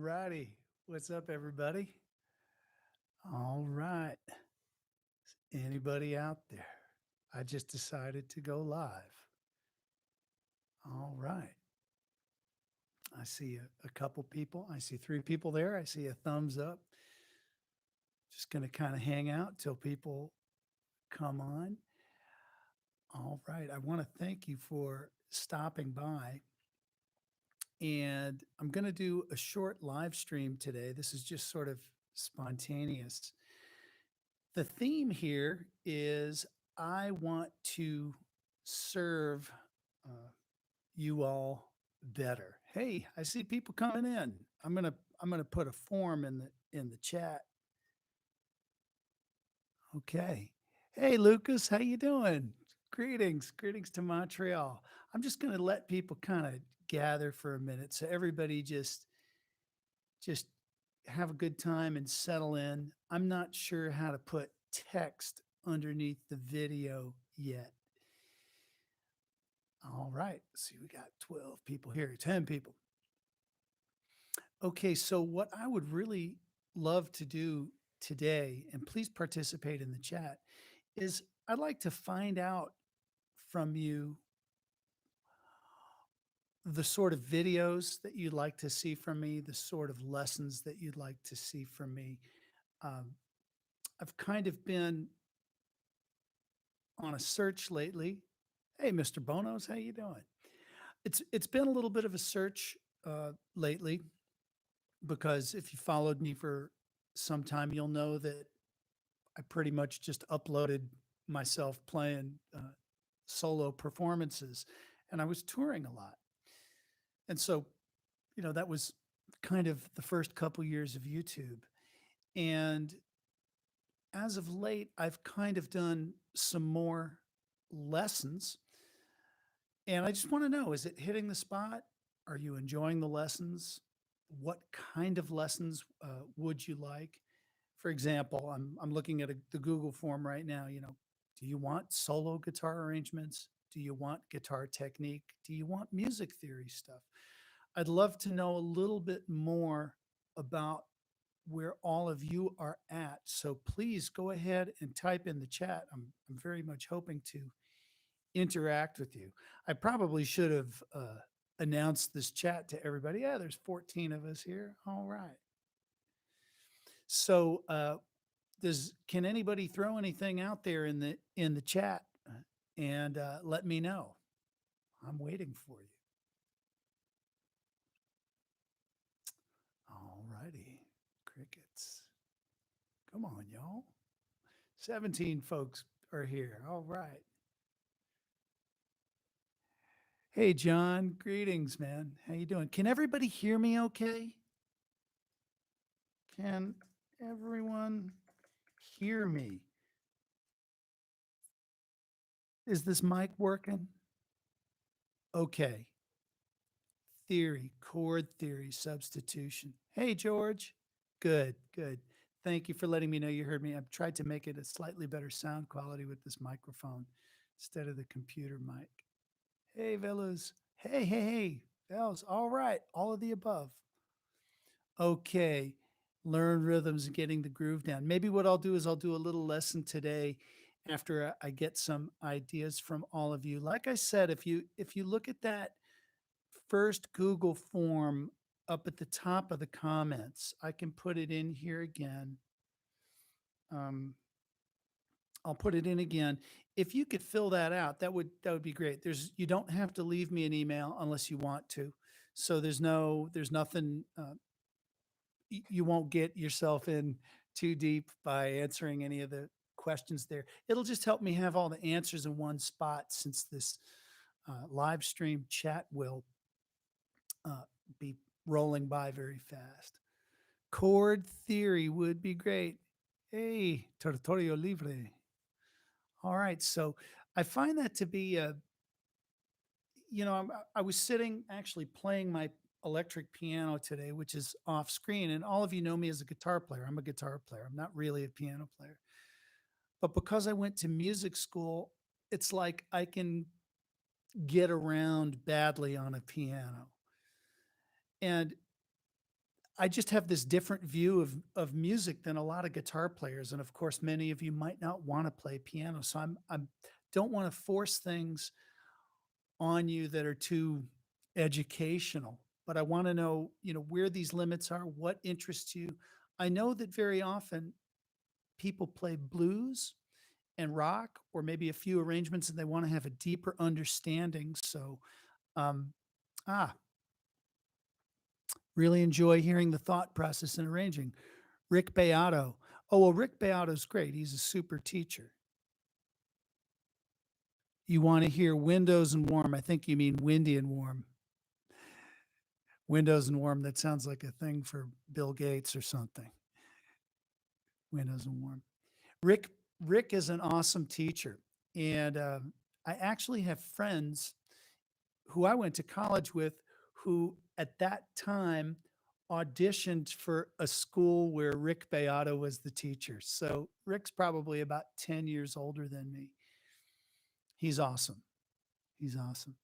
righty. What's up, everybody? All right. Anybody out there? I just decided to go live. All right. I see a couple people. I see three people there. I see a thumbs up. Just going to kind of hang out till people come on. All right. I want to thank you for stopping by. And I'm going to do a short live stream today. This is just sort of spontaneous. The theme here is I want to serve uh, you all better. Hey, I see people coming in. I'm gonna put a form in the chat. Okay. Hey, Lucas, how you doing? Greetings to Montreal. I'm just gonna let people kind of gather for a minute, so everybody just have a good time and settle in. I'm not sure how to put text underneath the video yet. All right. See, we got 12 people here, 10 people. Okay. So, what I would really love to do today, and please participate in the chat, is I'd like to find out from you the sort of videos that you'd like to see from me, the sort of lessons that you'd like to see from me. Um, I've kind of been on a search lately. Hey, Mr. Bonos, how you doing? It's been a little bit of a search lately because if you followed me for some time, you'll know that I pretty much just uploaded myself playing solo performances, and I was touring a lot. And so, that was kind of the first couple years of YouTube. And as of late, I've kind of done some more lessons. And I just want to know, is it hitting the spot? Are you enjoying the lessons? What kind of lessons would you like? For example, I'm looking at the Google form right now. Do you want solo guitar arrangements? Do you want guitar technique? Do you want music theory stuff? I'd love to know a little bit more about where all of you are at. So please go ahead and type in the chat. I'm very much hoping to interact with you. I probably should have announced this chat to everybody. Yeah, there's 14 of us here. All right. So can anybody throw anything out there in the chat and let me know? I'm waiting for you. All righty. Crickets. Come on, y'all. 17 folks are here. All right. Hey, John. Greetings, man. How you doing? Can everybody hear me okay? Can everyone hear me? Is this mic working? Okay. Theory, chord theory, substitution. Hey, George. Good. Thank you for letting me know you heard me. I've tried to make it a slightly better sound quality with this microphone instead of the computer mic. Hey, Velus. Hey. Vels. All right. All of the above. Okay. Learn rhythms and getting the groove down. Maybe what I'll do is I'll do a little lesson today after I get some ideas from all of you. Like I said, if you look at that first Google form up at the top of the comments, I can put it in here again. I'll put it in again. If you could fill that out, that would be great. You don't have to leave me an email unless you want to. So there's nothing. You won't get yourself in too deep by answering any of the questions there. It'll just help me have all the answers in one spot, since this live stream chat will be rolling by very fast. Chord theory would be great. Hey, Territorio Libre. All right. So I find that to be I was sitting actually playing my electric piano today, which is off screen. And all of you know me as a guitar player. I'm a guitar player. I'm not really a piano player. But because I went to music school, it's like I can get around badly on a piano. And I just have this different view of music than a lot of guitar players, and of course, many of you might not want to play piano. So I'm don't want to force things on you that are too educational, but I want to know, where these limits are, what interests you. I know that very often people play blues and rock or maybe a few arrangements and they want to have a deeper understanding. So, um, ah, really enjoy hearing the thought process in arranging. Rick Beato. Oh, well, Rick Beato's great. He's a super teacher. You want to hear Windows and Warm. I think you mean Windy and Warm. Windows and Warm. That sounds like a thing for Bill Gates or something. Windows and Warm. Rick Rick is an awesome teacher, and I actually have friends who I went to college with who at that time auditioned for a school where Rick Beato was the teacher. So Rick's probably about 10 years older than me. He's awesome. He's awesome.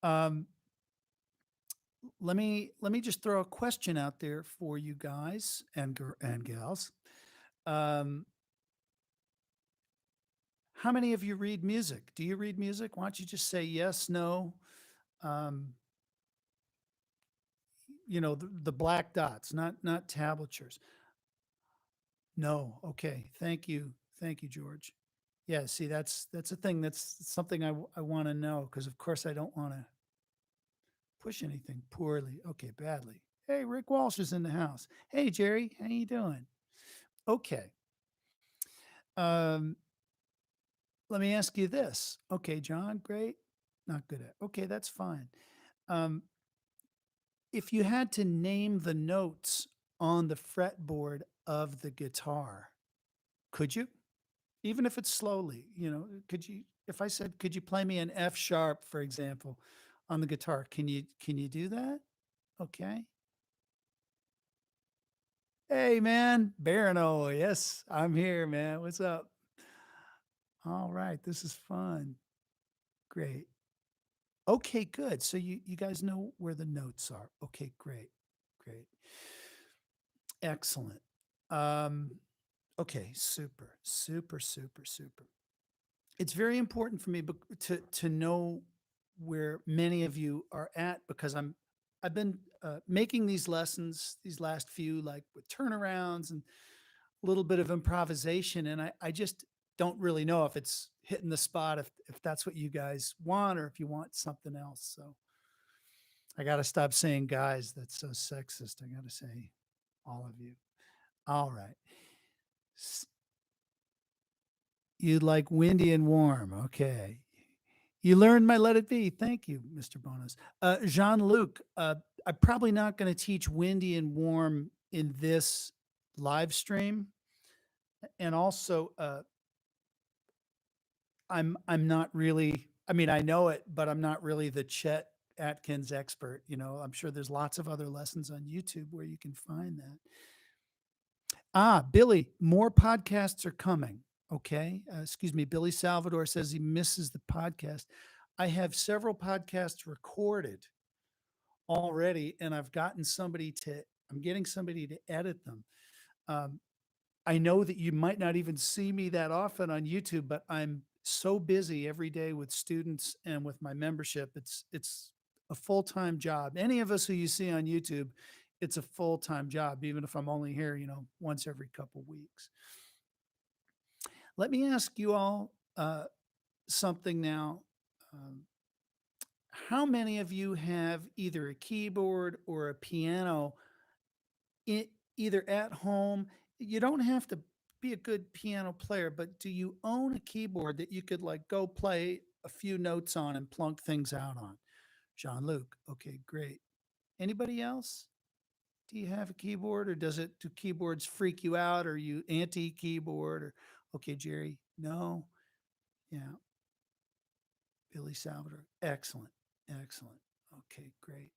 Um, let me just throw a question out there for you guys and gals. Um, how many of you read music? Do you read music? Why don't you just say yes, no? Um, the black dots, not tablatures. No. Okay. Thank you, George. Yeah. See, that's a thing. That's something I want to know because, of course, I don't want to push anything poorly. Okay, badly. Hey, Rick Walsh is in the house. Hey, Jerry, how you doing? Okay. Um, let me ask you this. Okay, John, great. Not good at. Okay, that's fine. Um, if you had to name the notes on the fretboard of the guitar, could you? Even if it's slowly, could you if I said, "Could you play me an F sharp," for example, on the guitar, can you do that? Okay. Hey, man, Barano, yes, I'm here, man. What's up? All right, this is fun. Great. Okay, good. So you guys know where the notes are. Okay, great. Great. Excellent. Um, okay, super, super, super, super. It's very important for me to know where many of you are at because I've been making these lessons these last few like with turnarounds and a little bit of improvisation, and I just don't really know if it's hitting the spot if that's what you guys want or if you want something else. So I got to stop saying guys. That's so sexist. I got to say all of you. All right. You'd like windy and warm. Okay. You learned my let it be. Thank you, Mr. Bonus. Jean-Luc, I'm probably not going to teach windy and warm in this live stream. And also, I'm not really, I mean, I know it, but I'm not really the Chet Atkins expert. I'm sure there's lots of other lessons on YouTube where you can find that. Billy, more podcasts are coming. Okay. Excuse me. Billy Salvador says he misses the podcast. I have several podcasts recorded already, and I'm getting somebody to edit them. Um, I know that you might not even see me that often on YouTube, but I'm so busy every day with students and with my membership. It's a full-time job. Any of us who you see on YouTube, it's a full-time job, even if I'm only here, once every couple weeks. Let me ask you all something now. Um, how many of you have either a keyboard or a piano either at home? You don't have to be a good piano player, but do you own a keyboard that you could like go play a few notes on and plunk things out on? Jean-Luc. Okay, great. Anybody else? Do you have a keyboard or do keyboards freak you out? Or are you anti keyboard or okay, Jerry? No. Yeah. Billy Salvador. Excellent. Excellent. Okay, great.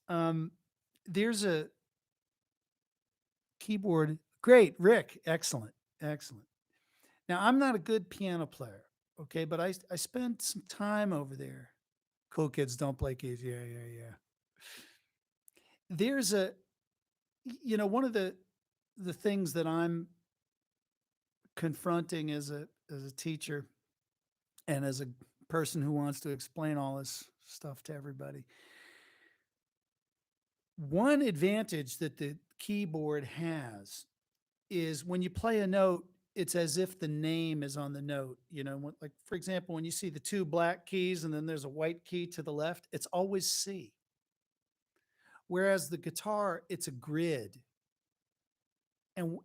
Um, there's a keyboard. Great, Rick. Excellent. Excellent. Now, I'm not a good piano player, okay, but I spent some time over there. Cool kids don't play keys. Yeah, yeah, yeah. there's a, one of the things that I'm confronting as a teacher and as a person who wants to explain all this stuff to everybody. One advantage that the keyboard has is when you play a note, it's as if the name is on the note. Like for example, when you see the two black keys and then there's a white key to the left, it's always C. Whereas the guitar, it's a grid. And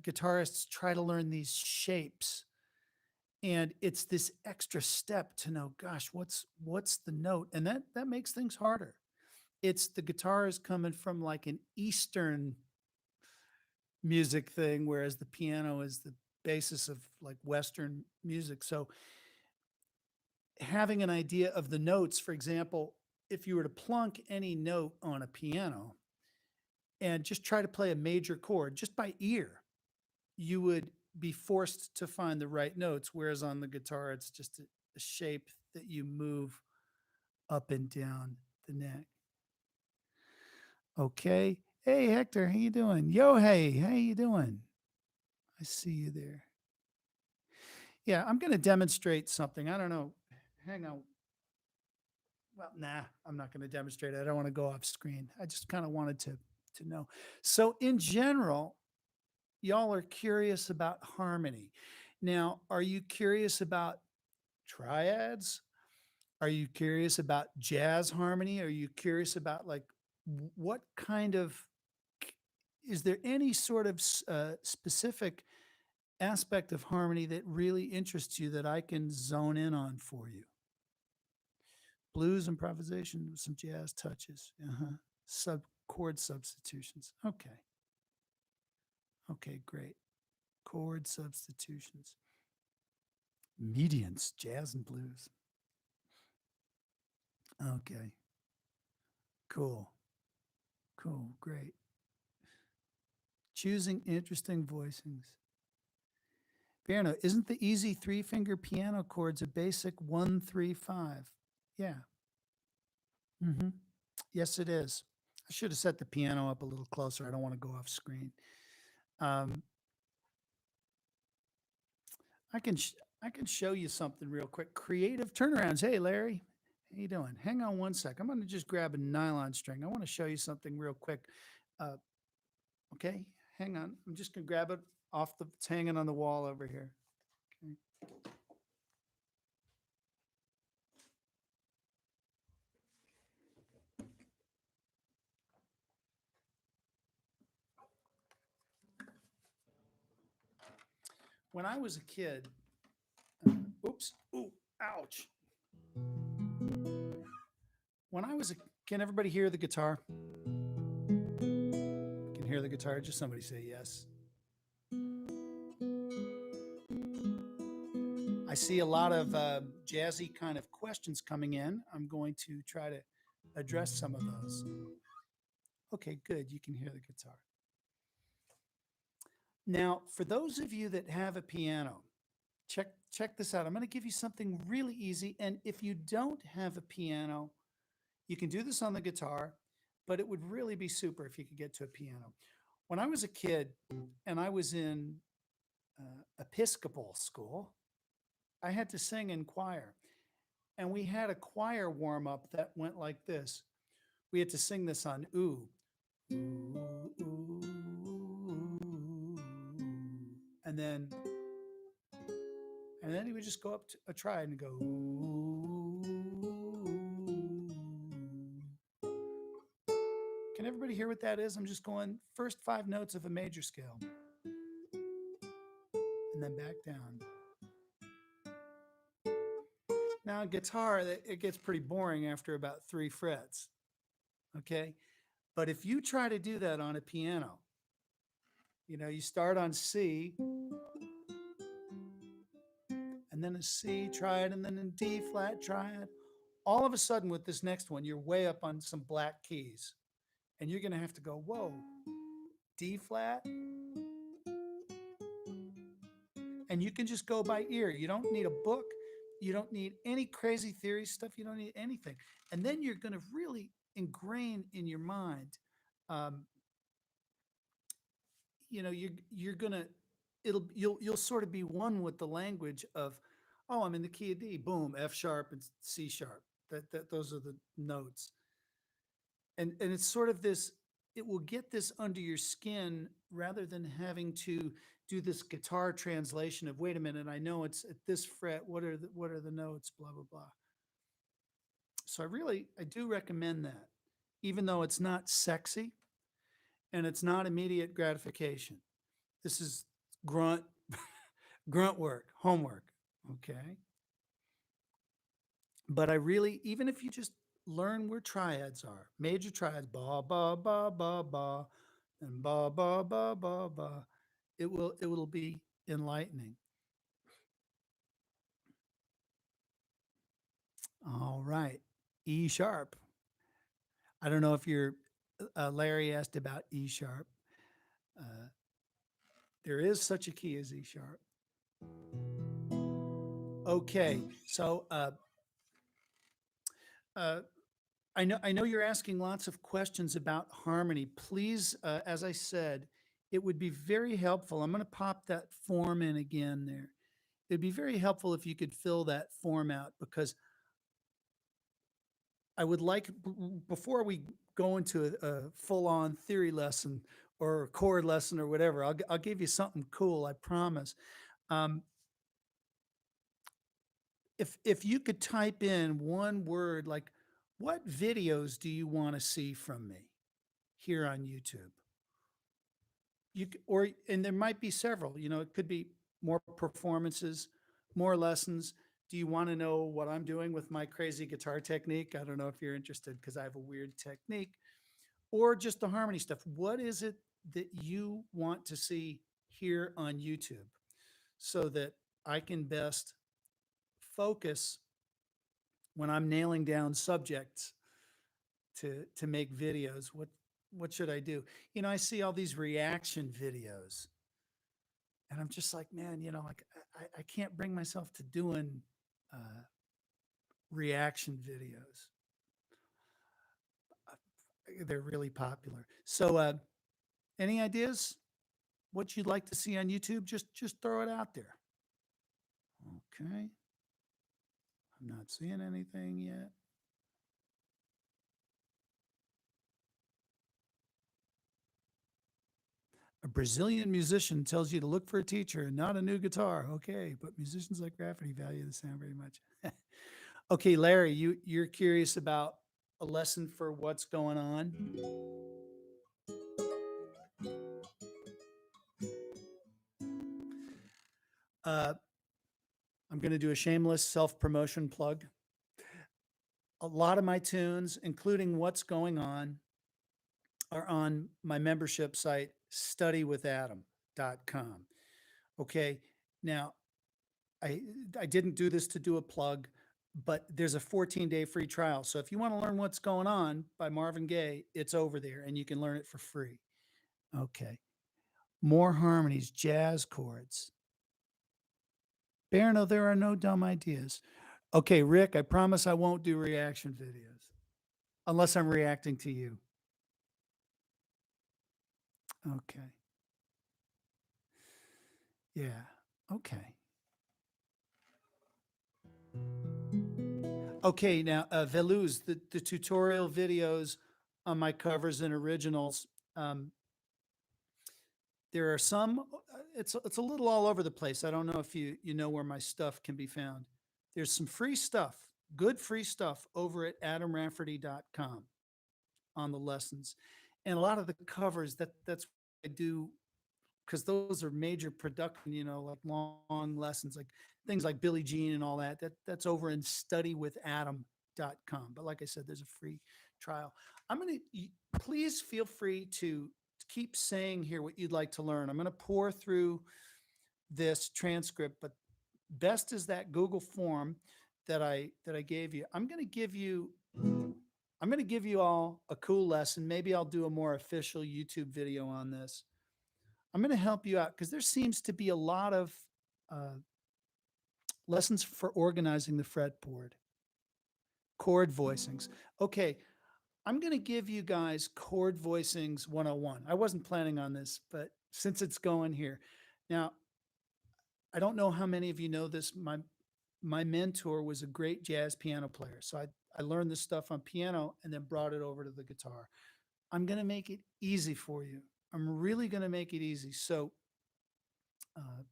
guitarists try to learn these shapes. And it's this extra step to know, gosh, what's the note? And that makes things harder. It's the guitar is coming from like an Eastern music thing, whereas the piano is the basis of like Western music. So having an idea of the notes, for example, if you were to plunk any note on a piano and just try to play a major chord just by ear, you would be forced to find the right notes. Whereas on the guitar, it's just a shape that you move up and down the neck. Okay. Hey, Hector, how you doing? Yo, hey, how you doing? I see you there. Yeah, I'm going to demonstrate something. I don't know. Hang on. Well, nah, I'm not going to demonstrate it. I don't want to go off screen. I just kind of wanted to know. So in general, y'all are curious about harmony. Now, are you curious about triads? Are you curious about jazz harmony? Are you curious about like what kind of, is there any sort of specific aspect of harmony that really interests you that I can zone in on for you? Blues improvisation with some jazz touches. Chord substitutions. Okay. Okay, great. Chord substitutions. Medians, jazz and blues. Okay. Cool. Cool. Great. Choosing interesting voicings. Piano, isn't the easy 3-finger piano chords a basic 1-3-5? Yeah. Mm-hmm. Yes, it is. I should have set the piano up a little closer. I don't want to go off screen. I can show you something real quick. Creative turnarounds. Hey, Larry, how you doing? Hang on one sec. I'm going to just grab a nylon string. I want to show you something real quick. Okay, hang on. I'm just going to grab it off it's hanging on the wall over here. Okay. When I was a kid, oops, ooh, ouch. When I was can everybody hear the guitar? Can hear the guitar? Just somebody say yes. I see a lot of jazzy kind of questions coming in. I'm going to try to address some of those. Okay, good. You can hear the guitar. Now, for those of you that have a piano, check this out. I'm going to give you something really easy. And if you don't have a piano, you can do this on the guitar, but it would really be super if you could get to a piano. When I was a kid and I was in Episcopal school, I had to sing in choir. And we had a choir warm up that went like this. We had to sing this on ooh. Ooh, ooh, ooh. And then he would just go up to a try and go ooh. Can everybody hear what that is? I'm just going first 5 notes of a major scale and then back down. Now, guitar, it gets pretty boring after about 3 frets. Okay. But if you try to do that on a piano, you start on C and then a C, try it, and then in D flat, try it. All of a sudden with this next one, you're way up on some black keys and you're going to have to go, whoa, D flat. And you can just go by ear. You don't need a book. You don't need any crazy theory stuff. You don't need anything. And then you're going to really ingrain in your mind um, you're gonna you'll sort of be one with the language of, oh, I'm in the key of D, boom, F sharp and C sharp. That those are the notes. And it's sort of this, it will get this under your skin rather than having to do this guitar translation of, wait a minute, I know it's at this fret, what are the notes, blah blah blah. So I do recommend that, even though it's not sexy and it's not immediate gratification. This is grunt grunt work, homework, okay? But I really, even if you just learn where triads are, major triads, ba ba ba ba ba, and ba ba ba ba ba, it will be enlightening. All right, E sharp. I don't know if you're Larry asked about E sharp. Uh, there is such a key as E sharp. Okay, so uh, I know you're asking lots of questions about harmony. Please, as I said, it would be very helpful. I'm going to pop that form in again there. It'd be very helpful if you could fill that form out, because I would like, before we go into a full-on theory lesson or a chord lesson or whatever, I'll give you something cool, I promise. Um, if you could type in one word, like, what videos do you want to see from me here on YouTube? Or, and there might be several, it could be more performances, more lessons. Do you want to know what I'm doing with my crazy guitar technique? I don't know if you're interested, because I have a weird technique. Or just the harmony stuff. What is it that you want to see here on YouTube, so that I can best focus when I'm nailing down subjects to make videos? What should I do? I see all these reaction videos, and I'm just like, man, like, I can't bring myself to doing uh, reaction videos. They're really popular. So, any ideas? What you'd like to see on YouTube? Just throw it out there. Okay, I'm not seeing anything yet. A Brazilian musician tells you to look for a teacher and not a new guitar. Okay, but musicians like Rafferty value the sound very much. Okay, Larry, you're curious about a lesson for what's going on. Uh, I'm going to do a shameless self promotion plug. A lot of my tunes, including what's going on, are on my membership site, studywithadam.com. Okay. Now, I I didn't do this to do a plug, but there's a 14-day free trial. So if you want to learn what's going on by Marvin Gaye, it's over there and you can learn it for free. Okay. More harmonies, jazz chords. Barno, there are no dumb ideas. Okay, Rick, I promise I won't do reaction videos unless I'm reacting to you. Okay. Yeah. Okay. Okay, now, Velouz, the tutorial videos on my covers and originals, there are some, it's a little all over the place. I don't know if you know where my stuff can be found. There's some free stuff, good free stuff over at adamrafferty.com on the lessons. And a lot of the covers, that's what I do, because those are major production, like long lessons, like things like Billie Jean and all that. That's over in studywithadam.com. But like I said, there's a free trial. Please feel free to keep saying here what you'd like to learn. I'm going to pour through this transcript, but best is that Google form that I gave you. I'm going to give you all a cool lesson. Maybe I'll do a more official YouTube video on this. I'm going to help you out because there seems to be a lot of uh, lessons for organizing the fretboard, chord voicings. Okay, I'm going to give you guys chord voicings 101. I wasn't planning on this, but since it's going here. Now, I don't know how many of you know this. My mentor was a great jazz piano player. So I learned this stuff on piano and then brought it over to the guitar. I'm going to make it easy for you. I'm really going to make it easy. So uh,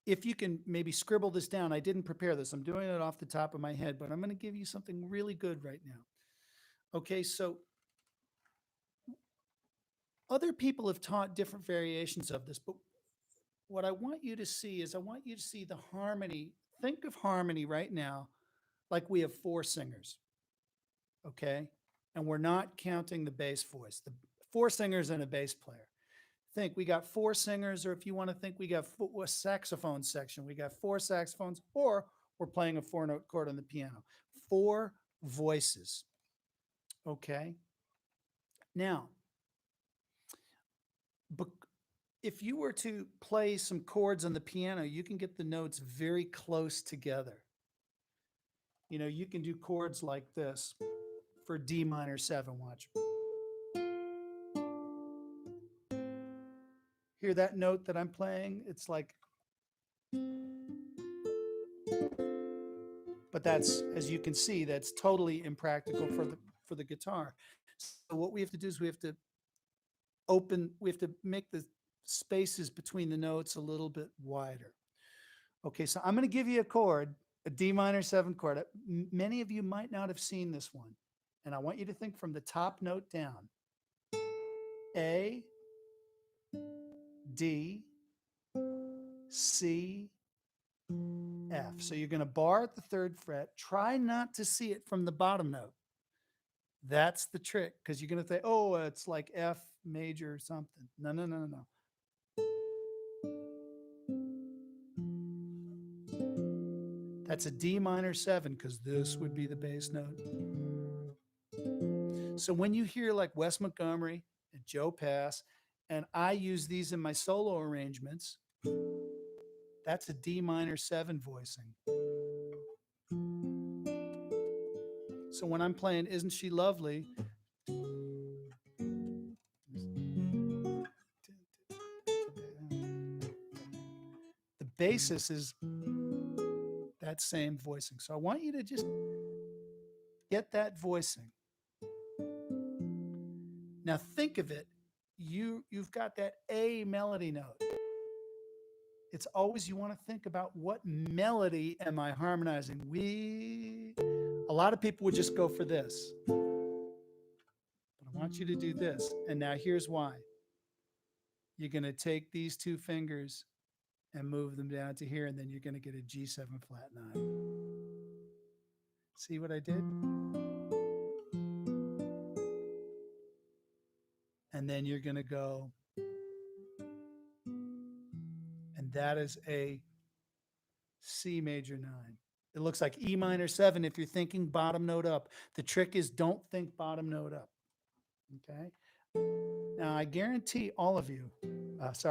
if you can maybe scribble this down, I didn't prepare this. I'm doing it off the top of my head, but I'm going to give you something really good right now. Okay, so other people have taught different variations of this, but what I want you to see is I want you to see the harmony. Think of harmony right now like we have four singers, okay? And we're not counting the bass voice, the four singers and a bass player. Think we got four singers, or if you want to think we got a saxophone section, we got four saxophones, or we're playing a four note chord on the piano. Four voices, okay? Now, if you were to play some chords on the piano, you can get the notes very close together. You know, you can do chords like this for D minor 7. Watch. Hear that note that I'm playing? It's like, but that's, as you can see, that's totally impractical for the guitar. So what we have to do is we have to make the spaces between the notes a little bit wider. Okay, so I'm going to give you a chord, a D minor 7 chord. Many of you might not have seen this one. And I want you to think from the top note down. A, D, C, F. So you're going to bar at the 3rd fret. Try not to see it from the bottom note. That's the trick, because you're going to think, oh, it's like F major or something. No, no, no, no, no. That's a D minor 7, because this would be the bass note. So when you hear like Wes Montgomery and Joe Pass, and I use these in my solo arrangements, that's a D minor 7 voicing. So when I'm playing Isn't She Lovely, the basis is that same voicing. So I want you to just get that voicing. Now think of it. You've got that A melody note. It's always, you want to think about what melody am I harmonizing? A lot of people would just go for this. But I want you to do this. And now here's why. You're going to take these two fingers and move them down to here, and then you're going to get a G7 flat 9. See what I did? And then you're going to go, and that is a C major 9. It looks like E minor 7 if you're thinking bottom note up. The trick is don't think bottom note up. Okay? Now, I guarantee all of you, that's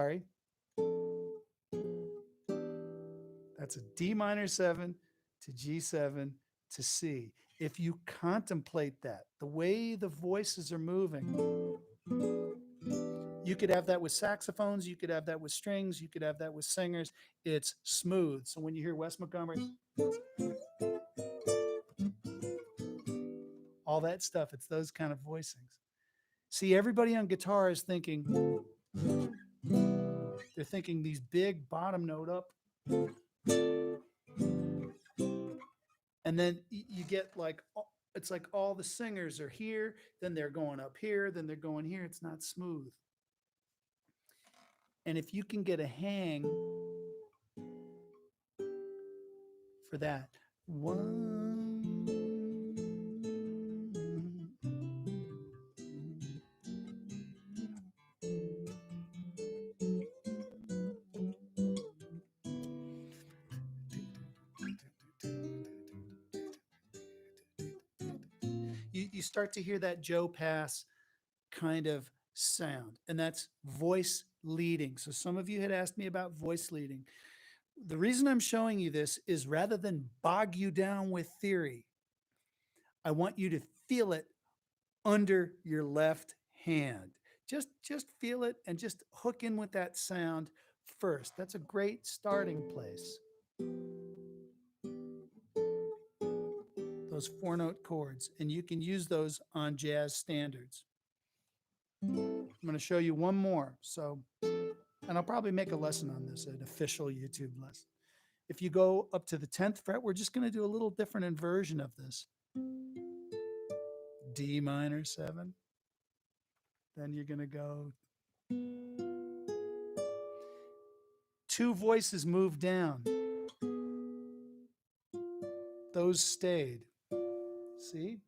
a D minor 7 to G7 to C. If you contemplate that, the way the voices are moving, you could have that with saxophones, you could have that with strings, you could have that with singers. It's smooth. So when you hear Wes Montgomery, all that stuff, it's those kind of voicings. See, everybody on guitar is thinking, they're thinking these big bottom note up. And then you get like, it's like all the singers are here, then they're going up here, then they're going here. It's not smooth. And if you can get a hang for that, you start to hear that Joe Pass kind of sound, and that's voice leading. So some of you had asked me about voice leading. The reason I'm showing you this is rather than bog you down with theory, I want you to feel it under your left hand. Just feel it and just hook in with that sound first. That's a great starting place. Those 4-note chords, and you can use those on jazz standards. I'm going to show you one more. And I'll probably make a lesson on this, an official YouTube lesson. If you go up to the 10th fret, we're just going to do a little different inversion of this. D minor 7. Then you're going to go. 2 voices moved down. Those stayed. See?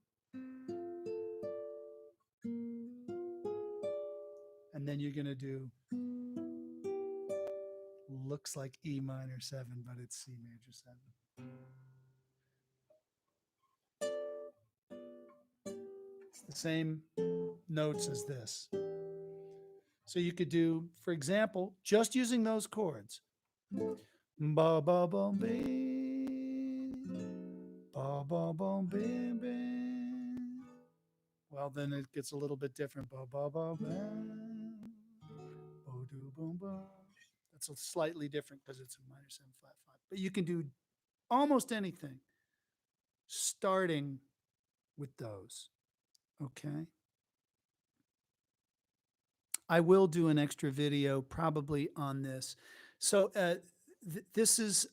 And then you're going to do, looks like E minor 7, but it's C major 7. It's the same notes as this. So you could do, for example, just using those chords. Ba ba bum bam, ba ba bum bam bam. Well, then it gets a little bit different. Ba ba ba bam, bo do boom ba. That's a slightly different because it's a minor 7 flat 5. But you can do almost anything starting with those. Okay. I will do an extra video probably on this. So this is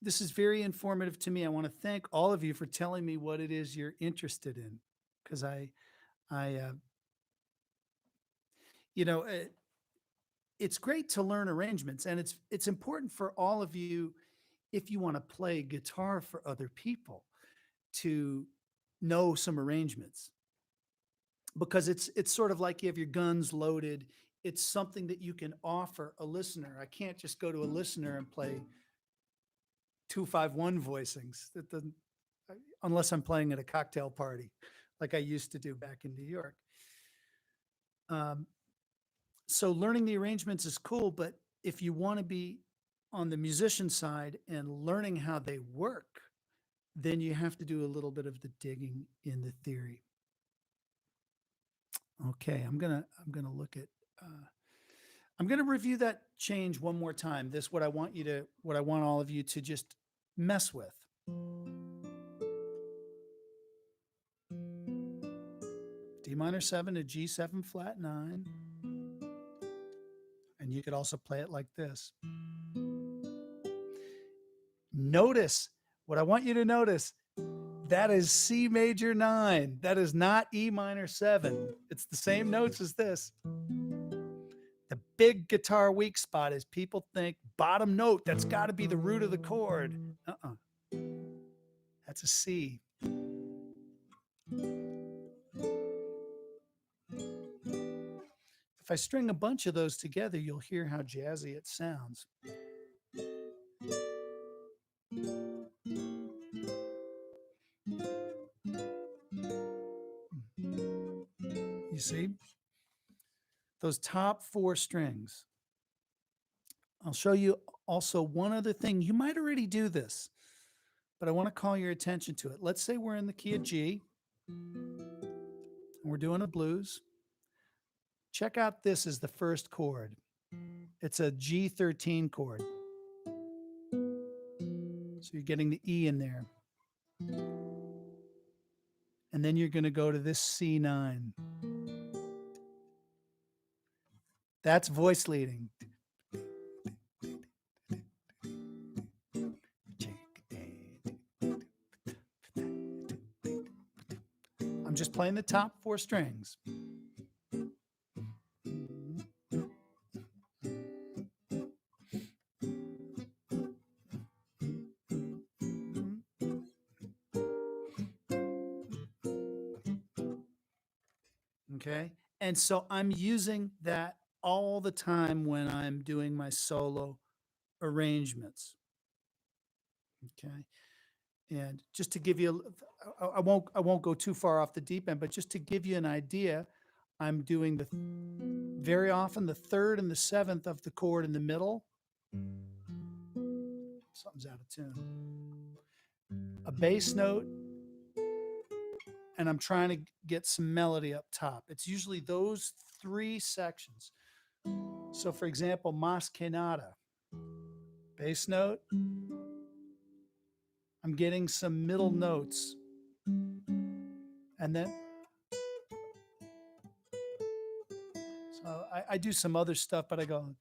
very informative to me. I want to thank all of you for telling me what it is you're interested in, because it's great to learn arrangements, and it's important for all of you, if you want to play guitar for other people, to know some arrangements. Because it's sort of like you have your guns loaded. It's something that you can offer a listener. I can't just go to a listener and play 2-5-1 voicings. That doesn't, unless I'm playing at a cocktail party, like I used to do back in New York. So learning the arrangements is cool, but if you want to be on the musician side and learning how they work, then you have to do a little bit of the digging in the theory. Okay, I'm gonna look at. I'm gonna review that change one more time. What I want all of you to just mess with. D minor 7 to G7 flat 9, and you could also play it like this. Notice what I want you to notice. That is C major 9. That is not E minor 7. It's the same notes as this. The big guitar weak spot is people think bottom note, that's got to be the root of the chord. That's a C. If I string a bunch of those together, you'll hear how jazzy it sounds. You see? Those top 4 strings. I'll show you also one other thing. You might already do this, but I want to call your attention to it. Let's say we're in the key of G, and we're doing a blues. Check out this as the first chord. It's a G13 chord. So you're getting the E in there. And then you're going to go to this C9. That's voice leading. I'm just playing the top 4 strings. Okay. And so I'm using that all the time when I'm doing my solo arrangements. Okay. And just to give you, I won't go too far off the deep end, but just to give you an idea, I'm doing very often the 3rd and the 7th of the chord in the middle. Something's out of tune. A bass note, and I'm trying to get some melody up top. It's usually those three sections. So, for example, Mas que nada, bass note, I'm getting some middle notes, and then so I do some other stuff, but I go.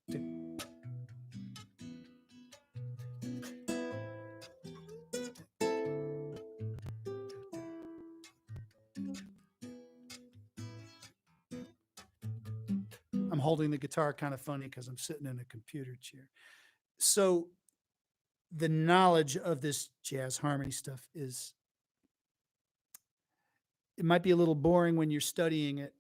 I'm holding the guitar kind of funny because I'm sitting in a computer chair. So the knowledge of this jazz harmony stuff is, it might be a little boring when you're studying it.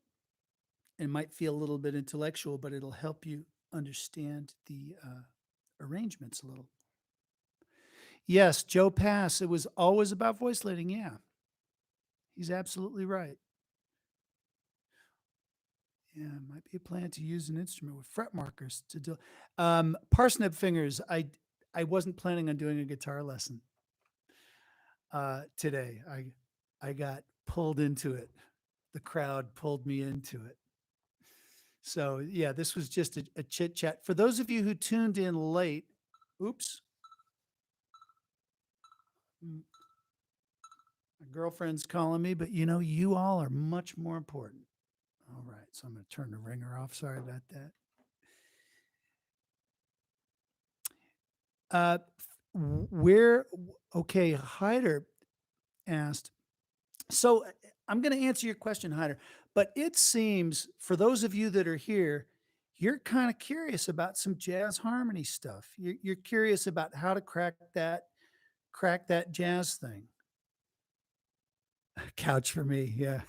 It might feel a little bit intellectual, but it'll help you understand the arrangements a little. Yes, Joe Pass. It was always about voice leading. Yeah, he's absolutely right. Yeah, it might be a plan to use an instrument with fret markers to do. Parsnip fingers. I wasn't planning on doing a guitar lesson today. I got pulled into it. The crowd pulled me into it. So yeah, this was just a chit chat. For those of you who tuned in late, oops, my girlfriend's calling me, but you know, you all are much more important. All right, so I'm going to turn the ringer off. Sorry about that. Where, okay, Hyder asked, so I'm going to answer your question, Hyder, but it seems for those of you that are here, you're kind of curious about some jazz harmony stuff. You're curious about how to crack that jazz thing. Couch for me, yeah.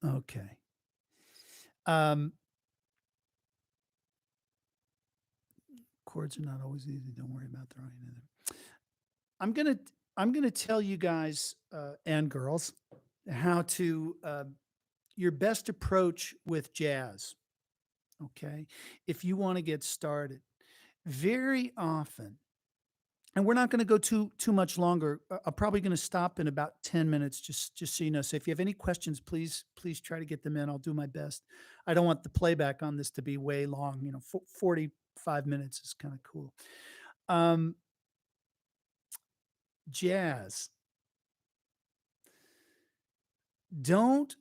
Okay. Chords are not always easy. Don't worry about throwing it in. I'm gonna tell you guys and girls how to your best approach with jazz. Okay, if you want to get started, very often, and we're not going to go too much longer. I'm probably going to stop in about 10 minutes, just so you know. So if you have any questions, please try to get them in. I'll do my best. I don't want the playback on this to be way long. 45 minutes is kind of cool. Jazz. Don't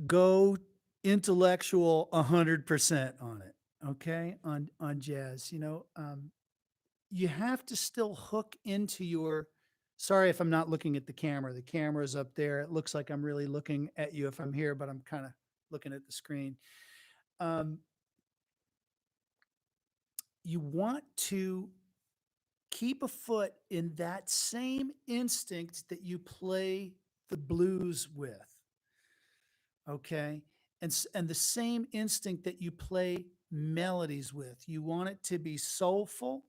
go intellectual 100% on it. Okay, on jazz. You have to still hook into your. Sorry if I'm not looking at the camera. The camera's up there. It looks like I'm really looking at you if I'm here, but I'm kind of looking at the screen. You want to keep a foot in that same instinct that you play the blues with. Okay. And the same instinct that you play melodies with. You want it to be soulful.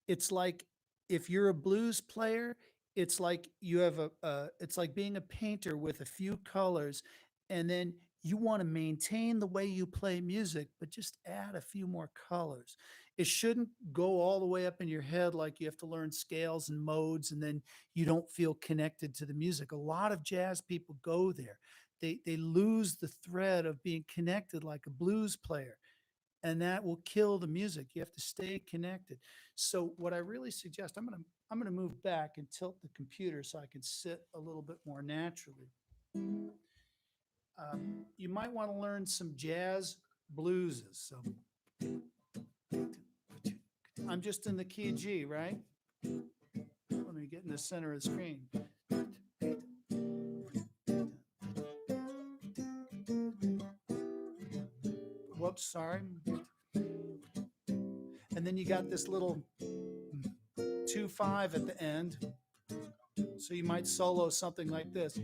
It's like if you're a blues player, it's like you have it's like being a painter with a few colors, and then you want to maintain the way you play music, but just add a few more colors. It shouldn't go all the way up in your head like you have to learn scales and modes, and then you don't feel connected to the music. A lot of jazz people go there. They lose the thread of being connected like a blues player, and that will kill the music. You have to stay connected. So what I really suggest, I'm gonna move back and tilt the computer so I can sit a little bit more naturally. You might want to learn some jazz blueses. So I'm just in the key of G, right? Let me get in the center of the screen. Whoops, sorry. And then you got this little 2/5 at the end. So you might solo something like this.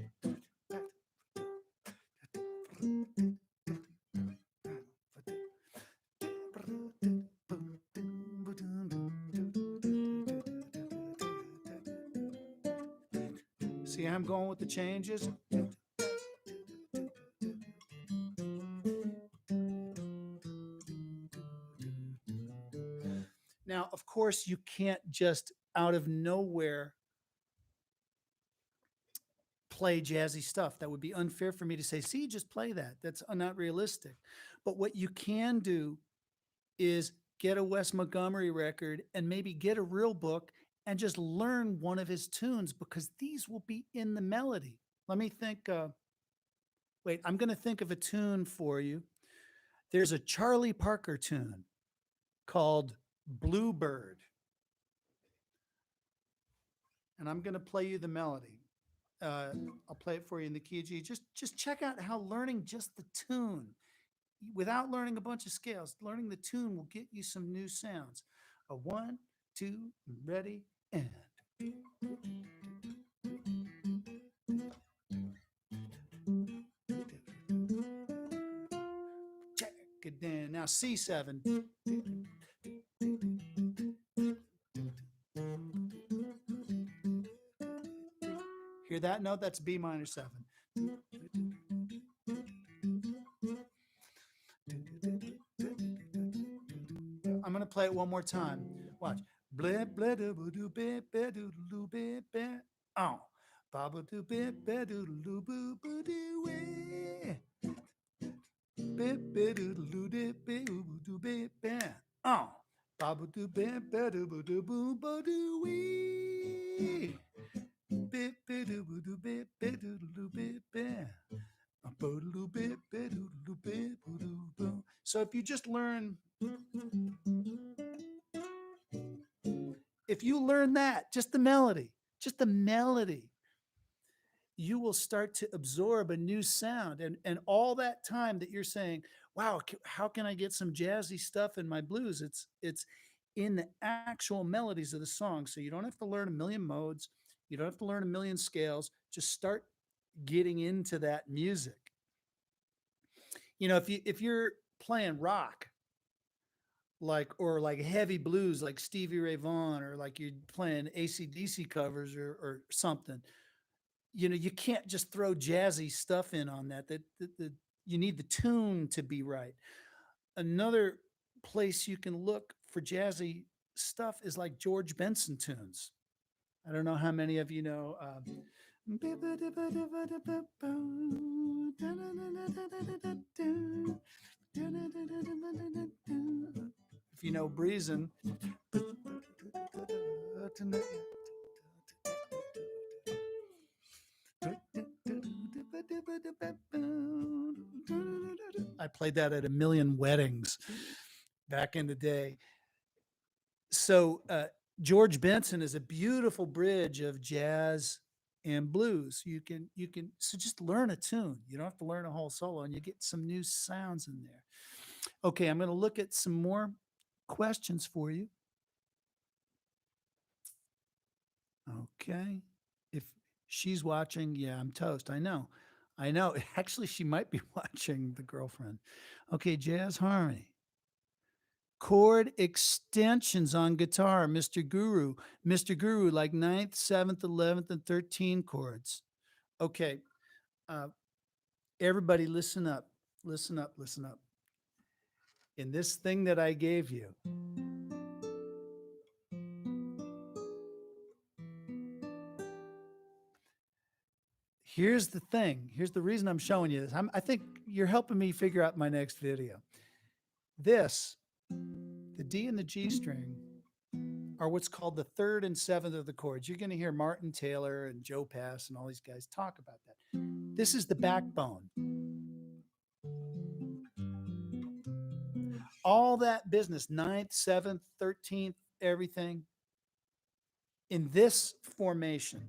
See how I'm going with the changes? Now, of course, you can't just out of nowhere play jazzy stuff. That would be unfair for me to say, see, just play that. That's not realistic. But what you can do is get a Wes Montgomery record and maybe get a real book and just learn one of his tunes because these will be in the melody. Let me think. Wait, I'm going to think of a tune for you. There's a Charlie Parker tune called Bluebird, and I'm going to play you the melody. Uh, I'll play it for you in the key of G. Just check out how learning just the tune, without learning a bunch of scales, learning the tune will get you some new sounds. A one, two, ready, and check it down. Now C7. Hear that note? That's B minor 7. I'm going to play it one more time. Watch. Blah, blah, do, do, be, be, do, do, be, be. Oh. Ba, ba, do, be, be, do, do, boo, boo, do, eh. Be, be, do, do, do, be, boo, do, be, be. Oh. Ba, ba, do, be, be, do, boo, do, boo, boo, do, eh. Be, be, do, do, be, be, do, do, be, be. So if you just learn, if you learn that, just the melody, you will start to absorb a new sound. And all that time that you're saying, wow, how can I get some jazzy stuff in my blues? It's in the actual melodies of the song. So you don't have to learn a million modes. You don't have to learn a million scales. Just start getting into that music. You know, if you're playing rock, like, or like heavy blues like Stevie Ray Vaughan, or like you're playing AC/DC covers, or something, you know, you can't just throw jazzy stuff in on that. You need the tune to be right. Another place you can look for jazzy stuff is like George Benson tunes. I don't know how many of you know. If you know Breezin'. I played that at a million weddings back in the day. So George Benson is a beautiful bridge of jazz and blues. You can so just learn a tune. You don't have to learn a whole solo, and you get some new sounds in there. Okay, I'm going to look at some more questions for you. Okay. If she's watching, yeah, I'm toast. I know. I know. Actually, she might be watching The Girlfriend. Okay, jazz harmony. Chord extensions on guitar, Mr. Guru. Mr. Guru, like ninth, 7th, 11th, and 13 chords. Okay. Uh, everybody listen up. Listen up. Listen up. In this thing that I gave you, here's the thing. Here's the reason I'm showing you this. I think you're helping me figure out my next video. This, the D and the G string, are what's called the 3rd and 7th of the chords. You're going to hear Martin Taylor and Joe Pass and all these guys talk about that. This is the backbone. All that business, 9th, 7th, 13th, everything, in this formation,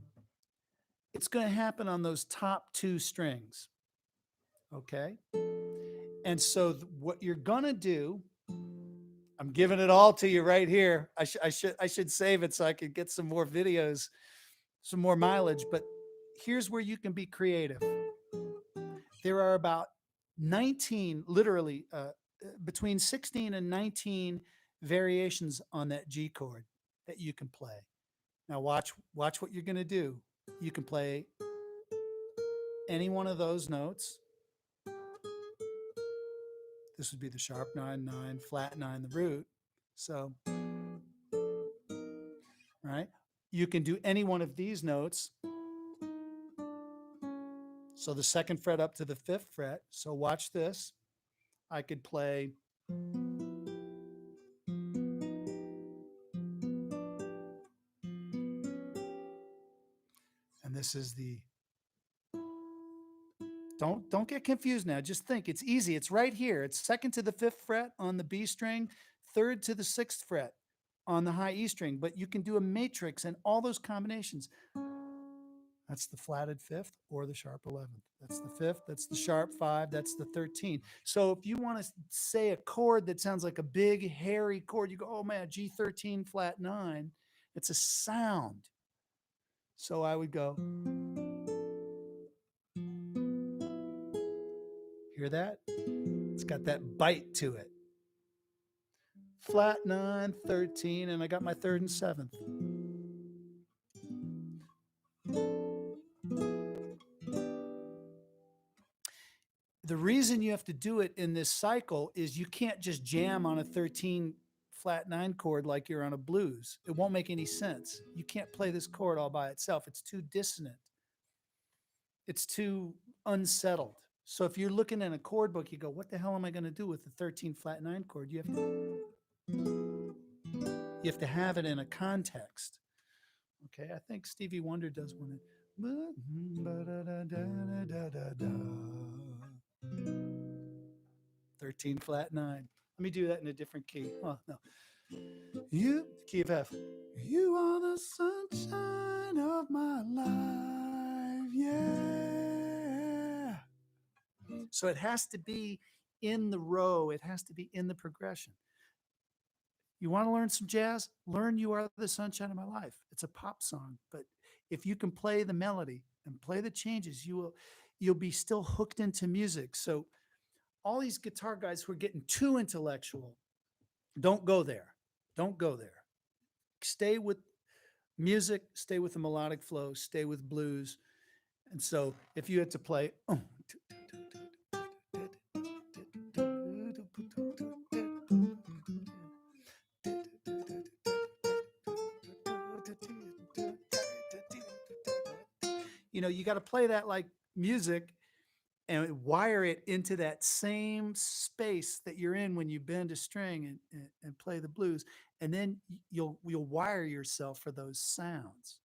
it's going to happen on those top 2 strings. Okay? And so what you're going to do, I'm giving it all to you right here. I should save it so I could get some more videos, some more mileage, but here's where you can be creative. There are about 19, literally between 16 and 19 variations on that G chord that you can play. Now watch what you're going to do. You can play any one of those notes. This would be the sharp 9, 9, flat 9, the root. So, right? You can do any one of these notes. So the second fret up to the fifth fret. So watch this. I could play. And this is the. Don't get confused now. Just think it's easy. It's right here. It's second to the fifth fret on the B string, third to the sixth fret on the high E string. But you can do a matrix and all those combinations. That's the flatted fifth or the sharp 11th. That's the fifth. That's the sharp 5. That's the 13. So if you want to say a chord that sounds like a big, hairy chord, you go, oh man, G13 flat 9. It's a sound. So I would go. Hear that? It's got that bite to it. Flat 9, 13, and I got my third and seventh. The reason you have to do it in this cycle is you can't just jam on a 13 flat 9 chord like you're on a blues. It won't make any sense. You can't play this chord all by itself. It's too dissonant. It's too unsettled. So if you're looking in a chord book, you go, what the hell am I going to do with the 13 flat 9 chord? You have to have it in a context. Okay, I think Stevie Wonder does one. 13 flat 9. Let me do that in a different key. Oh, no. You, key of F. You are the sunshine of my life, yeah. So it has to be in the row. It has to be in the progression. You want to learn some jazz? Learn You Are the Sunshine of My Life. It's a pop song, but if you can play the melody and play the changes, you'll be still hooked into music. So all these guitar guys who are getting too intellectual, don't go there. Don't go there. Stay with music, stay with the melodic flow, stay with blues. And so if you had to play, you got to play that like music and wire it into that same space that you're in when you bend a string and play the blues. And then you'll wire yourself for those sounds.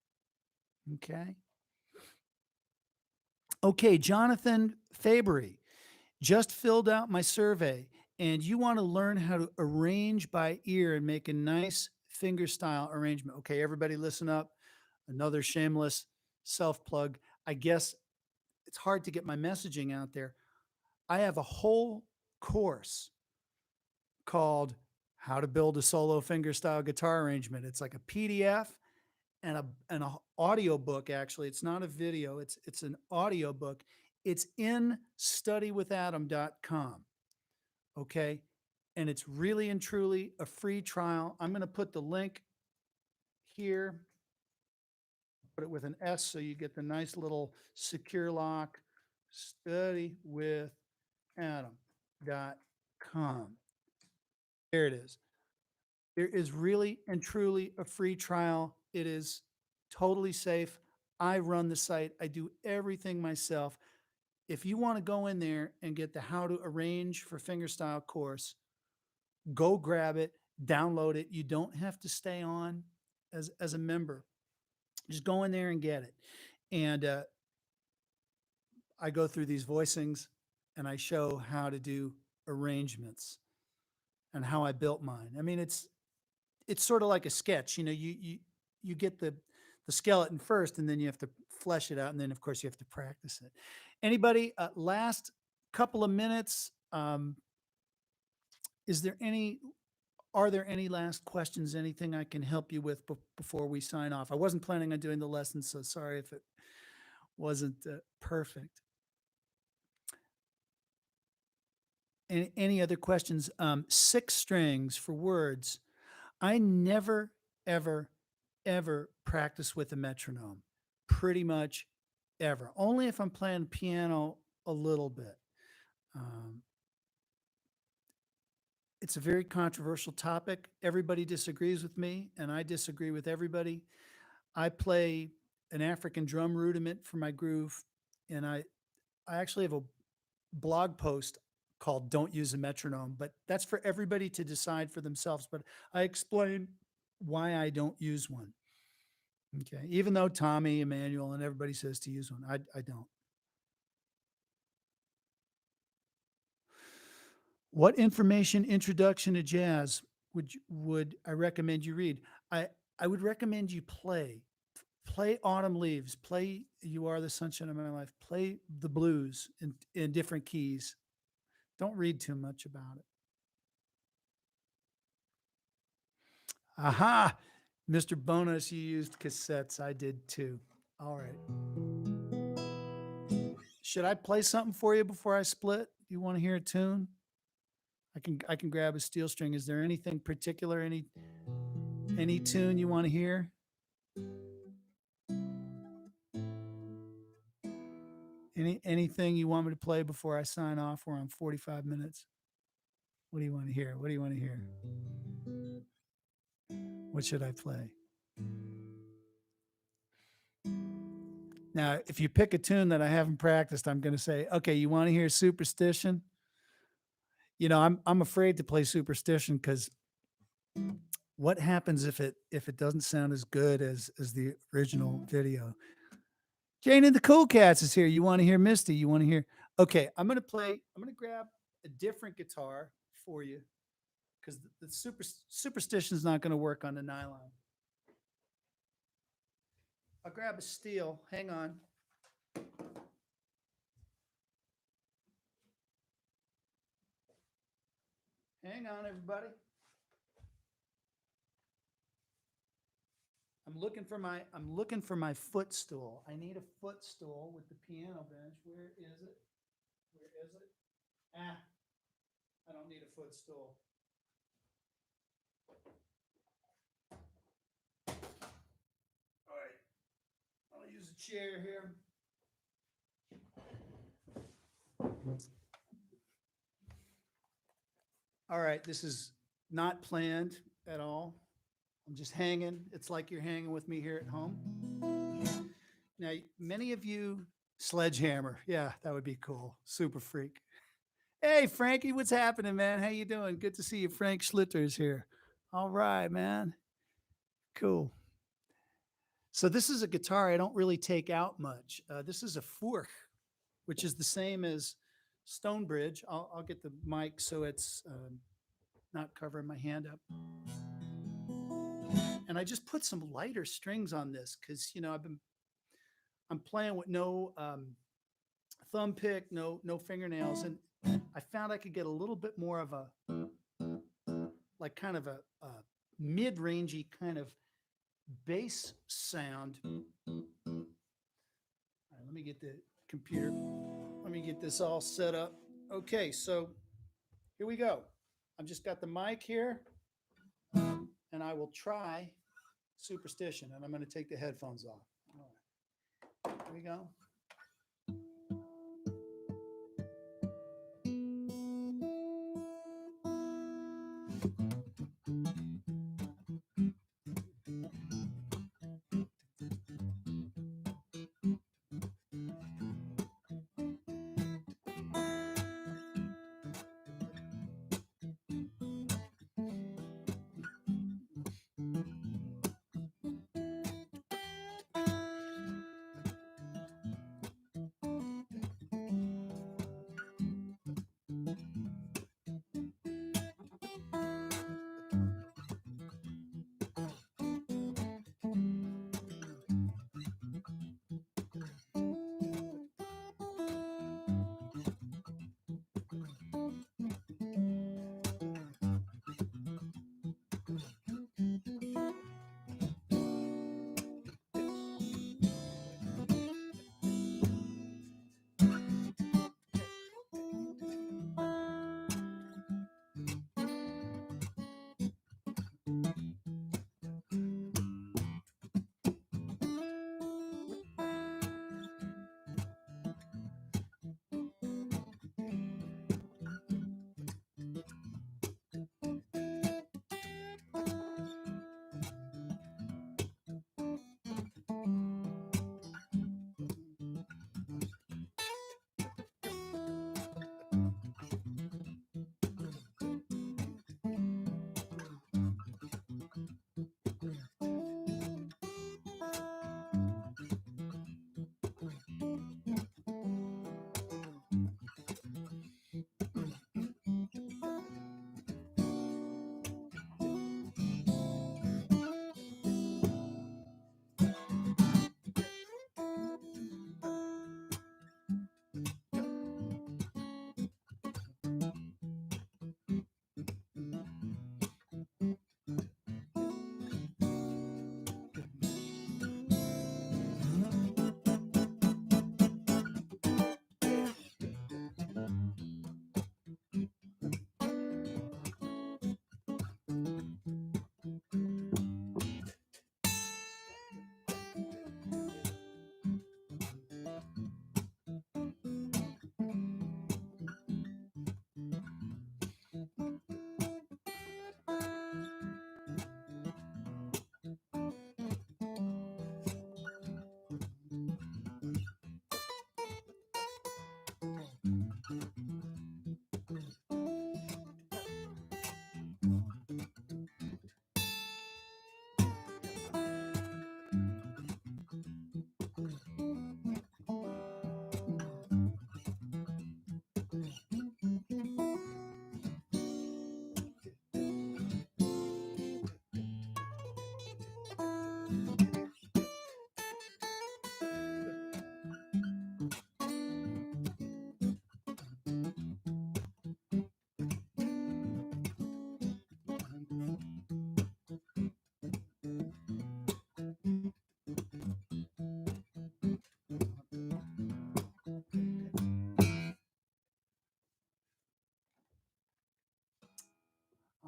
Okay. Okay, Jonathan Fabry just filled out my survey, and you want to learn how to arrange by ear and make a nice fingerstyle arrangement. Okay, everybody listen up. Another shameless self plug. I guess it's hard to get my messaging out there. I have a whole course called How to Build a Solo Fingerstyle Guitar Arrangement. It's like a PDF and a audio book. Actually, it's not a video. It's an audio book. It's in studywithadam.com. Okay, and it's really and truly a free trial. I'm going to put the link here. Put it with an S so you get the nice little secure lock. Studywithadam.com. There it is. There is really and truly a free trial. It is totally safe. I run the site. I do everything myself. If you want to go in there and get the How to Arrange for Fingerstyle course, go grab it, download it. You don't have to stay on as a member. Just go in there and get it. And I go through these voicings and I show how to do arrangements and how I built mine. I mean, it's sort of like a sketch. You get the skeleton first, and then you have to flesh it out, and then of course you have to practice it. Anybody? Last couple of minutes. Are there any last questions? Anything I can help you with before we sign off? I wasn't planning on doing the lesson, so sorry if it wasn't perfect. Any other questions? 6 strings for words. I never, ever, ever practice with a metronome. Pretty much ever. Only if I'm playing piano a little bit. It's a very controversial topic. Everybody disagrees with me, and I disagree with everybody. I play an African drum rudiment for my groove, and I actually have a blog post called Don't Use a Metronome, but that's for everybody to decide for themselves. But I explain why I don't use one. Okay. Even though Tommy, Emmanuel, and everybody says to use one, I don't. What information introduction to jazz would I recommend you read? I would recommend you play Autumn Leaves, play You Are the Sunshine of My Life, play the blues in different keys. Don't read too much about it. Aha, Mr. Bonus, you used cassettes. I did too. All right. Should I play something for you before I split? Do you want to hear a tune? I can grab a steel string. Is there anything particular, any tune you want to hear? Anything you want me to play before I sign off? We're on 45 minutes. What do you want to hear? What do you want to hear? What should I play? Now, if you pick a tune that I haven't practiced, I'm going to say, okay, you want to hear Superstition? You know, I'm afraid to play Superstition because what happens if it doesn't sound as good as the original video? Jane and the Cool Cats is here. You want to hear Misty? You want to hear? Okay, I'm going to grab a different guitar for you because the Superstition is not going to work on the nylon. I'll grab a steel. Hang on. Hang on, everybody. I'm looking for my footstool. I need a footstool with the piano bench. Where is it? Where is it? Ah, I don't need a footstool. All right, I'll use a chair here. All right, this is not planned at all. I'm just hanging. It's like you're hanging with me here at home. Now, many of you, Sledgehammer. Yeah, that would be cool. Super freak. Hey, Frankie, what's happening, man? How you doing? Good to see you. Frank Schlitter's here. All right, man. Cool. So this is a guitar I don't really take out much. This is a Furch, which is the same as Stonebridge. I'll get the mic so it's not covering my hand up. And I just put some lighter strings on this because I'm playing with no thumb pick, no fingernails, and I found I could get a little bit more of a like kind of a mid-rangey kind of bass sound. All right, let me get the computer. Let me get this all set up. Okay, so here we go. I've just got the mic here, and I will try Superstition, and I'm going to take the headphones off. All right, here we go.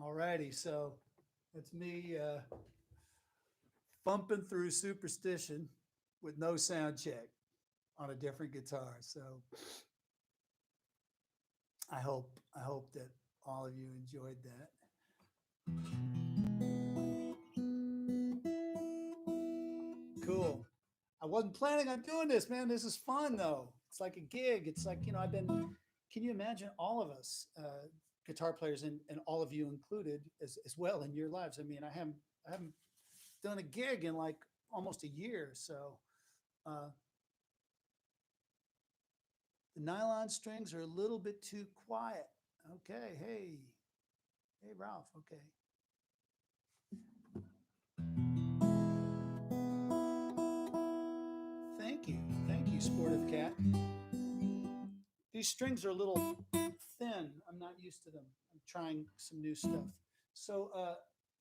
All righty, so it's me bumping through Superstition with no sound check on a different guitar. So I hope that all of you enjoyed that. Cool. I wasn't planning on doing this, man. This is fun though. It's like a gig. It's like, I've been, can you imagine all of us, guitar players and all of you included as well in your lives? I mean, I haven't done a gig in like almost a year. So uh, the nylon strings are a little bit too quiet. Okay. Hey, Ralph. Okay. Thank you. Thank you, Sportive Cat. These strings are a little thin. I'm not used to them. I'm trying some new stuff. So,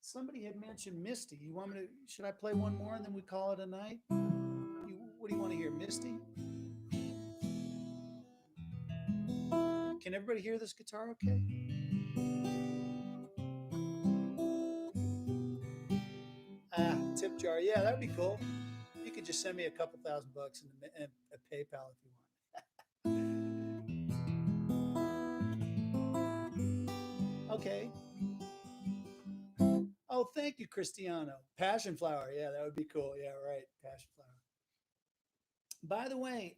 somebody had mentioned Misty. You want me to? Should I play one more and then we call it a night? What do you want to hear, Misty? Can everybody hear this guitar? Okay. Tip jar. Yeah, that'd be cool. You could just send me a couple $1,000 in a PayPal if you want. Okay. Oh, thank you, Cristiano. Passion flower. Yeah, that would be cool. Yeah, right. Passion flower. By the way,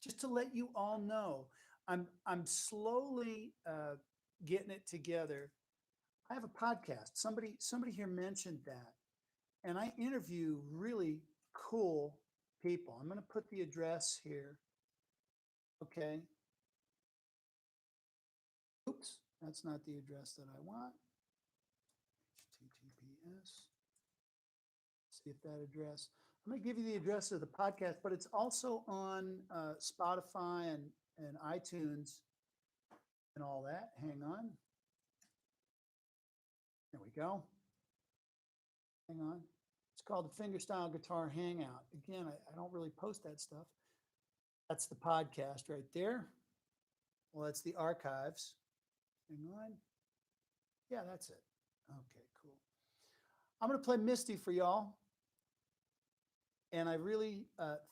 just to let you all know, I'm slowly getting it together. I have a podcast. Somebody here mentioned that, and I interview really cool people. I'm going to put the address here. Okay. Oops, that's not the address that I want. HTTPS. See if that address. I'm going to give you the address of the podcast, but it's also on Spotify and iTunes and all that. Hang on. There we go. Hang on. It's called the Fingerstyle Guitar Hangout. Again, I don't really post that stuff. That's the podcast right there. Well, that's the archives. Hang on. Yeah, that's it. Okay, cool. I'm going to play Misty for y'all. And I really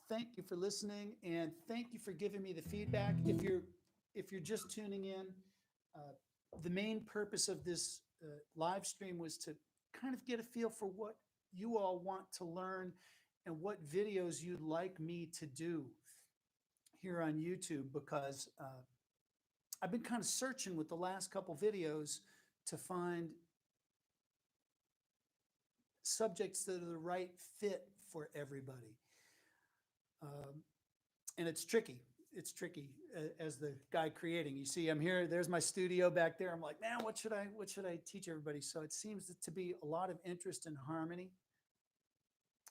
thank you for listening, and thank you for giving me the feedback. If you're just tuning in, the main purpose of this live stream was to kind of get a feel for what you all want to learn and what videos you'd like me to do here on YouTube, because I've been kind of searching with the last couple videos to find subjects that are the right fit for everybody. And it's tricky. It's tricky as the guy creating. You see, I'm here. There's my studio back there. I'm like, man, what should I teach everybody? So it seems to be a lot of interest in harmony.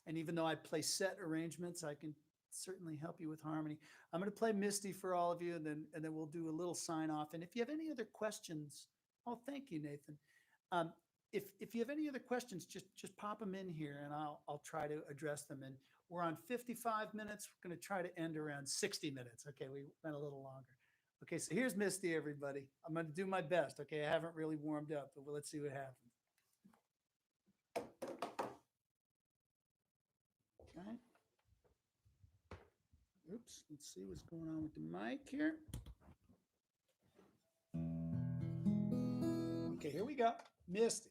And even though I play set arrangements, I can certainly help you with harmony. I'm going to play Misty for all of you, and then we'll do a little sign off. And if you have any other questions, oh, thank you, Nathan. If you have any other questions, just pop them in here, and I'll try to address them. And we're on 55 minutes. We're going to try to end around 60 minutes. Okay, we went a little longer. Okay, so here's Misty, everybody. I'm going to do my best. Okay, I haven't really warmed up, but let's see what happens. Okay. Oops, let's see what's going on with the mic here. Okay, here we go. Misty.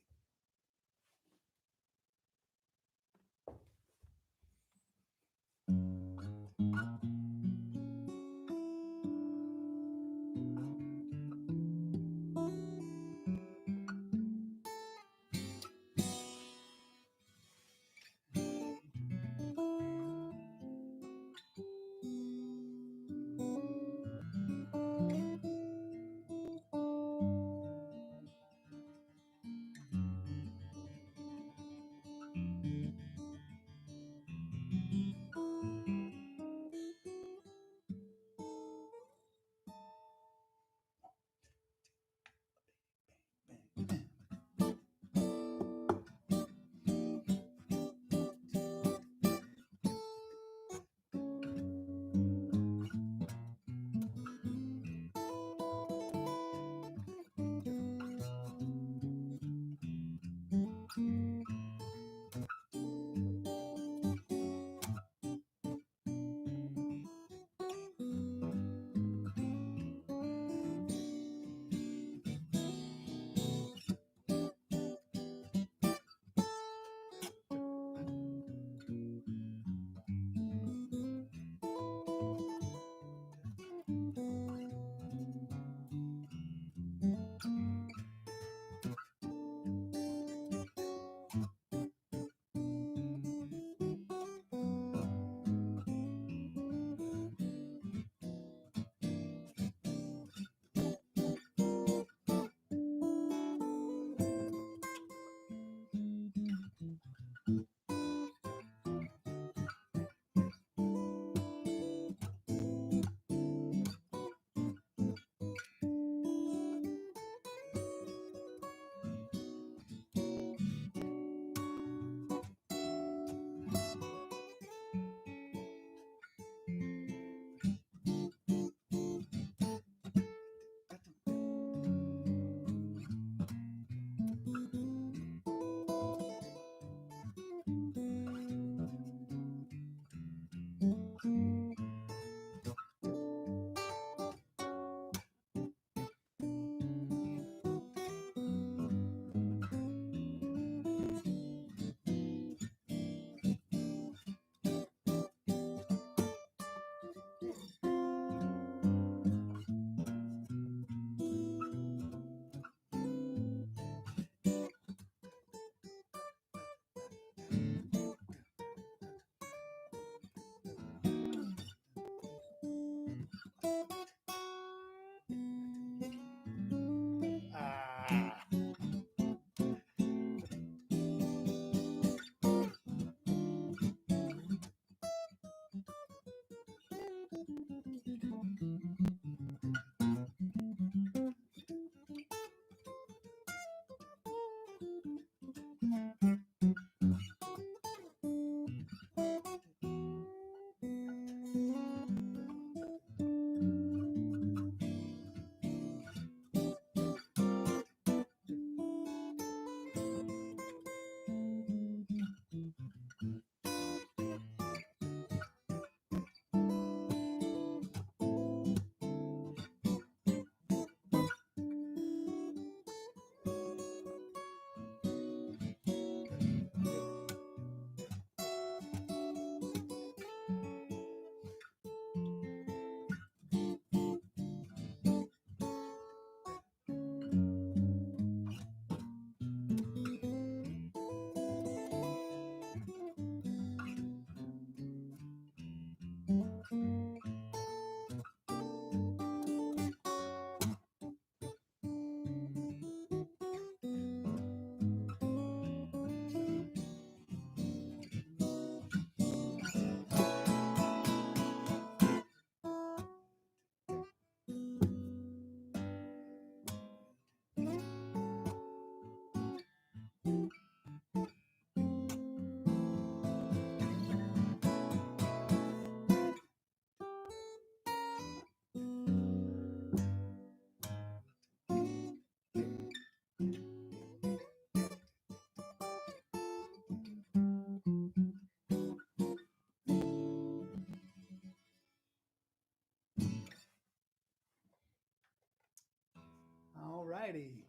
All righty.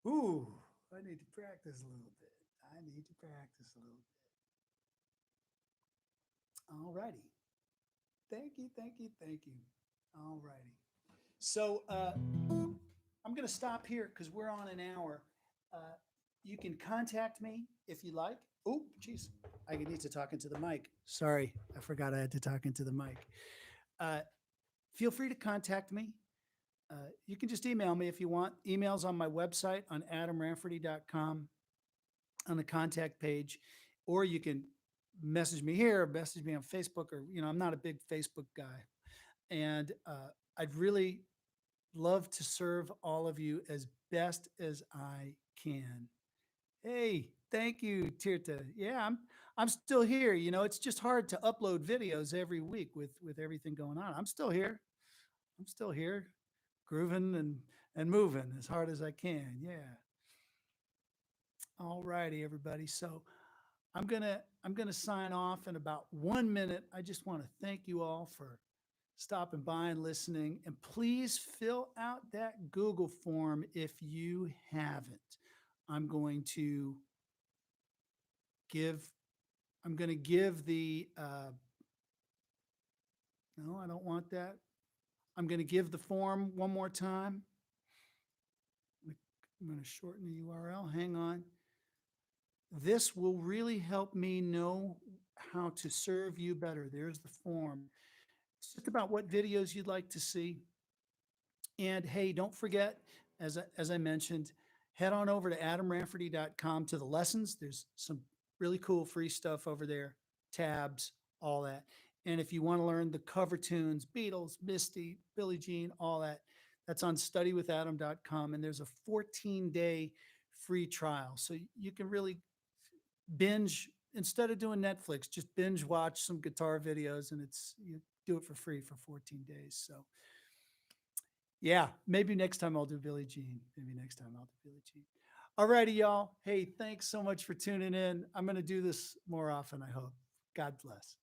Ooh, I need to practice a little bit. I need to practice a little bit. All righty. Thank you, thank you, thank you. All righty. So I'm going to stop here because we're on an hour. Uh, you can contact me if you like. Oh, geez. I need to talk into the mic. Sorry, I forgot I had to talk into the mic. Uh, feel free to contact me. You can just email me if you want. Email's on my website on adamrafferty.com on the contact page, or you can message me here or message me on Facebook, or, I'm not a big Facebook guy. And I'd really love to serve all of you as best as I can. Hey, thank you, Tirta. Yeah, I'm still here. It's just hard to upload videos every week with everything going on. I'm still here. I'm still here, grooving and moving as hard as I can. Yeah. All righty, everybody. So I'm gonna sign off in about 1 minute. I just want to thank you all for stopping by and listening. And please fill out that Google form if you haven't. I'm going to give. I'm going to give the. No, I don't want that. I'm going to give the form one more time. I'm going to shorten the URL. Hang on. This will really help me know how to serve you better. There's the form. It's just about what videos you'd like to see. And hey, don't forget, as I mentioned, head on over to adamrafferty.com to the lessons. There's some really cool free stuff over there, tabs, all that. And if you want to learn the cover tunes, Beatles, Misty, Billie Jean, all that, that's on studywithadam.com. And there's a 14-day free trial. So you can really binge, instead of doing Netflix, just binge watch some guitar videos, and you do it for free for 14 days. So yeah, maybe next time I'll do Billie Jean. Maybe next time I'll do Billie Jean. All righty, y'all. Hey, thanks so much for tuning in. I'm going to do this more often, I hope. God bless.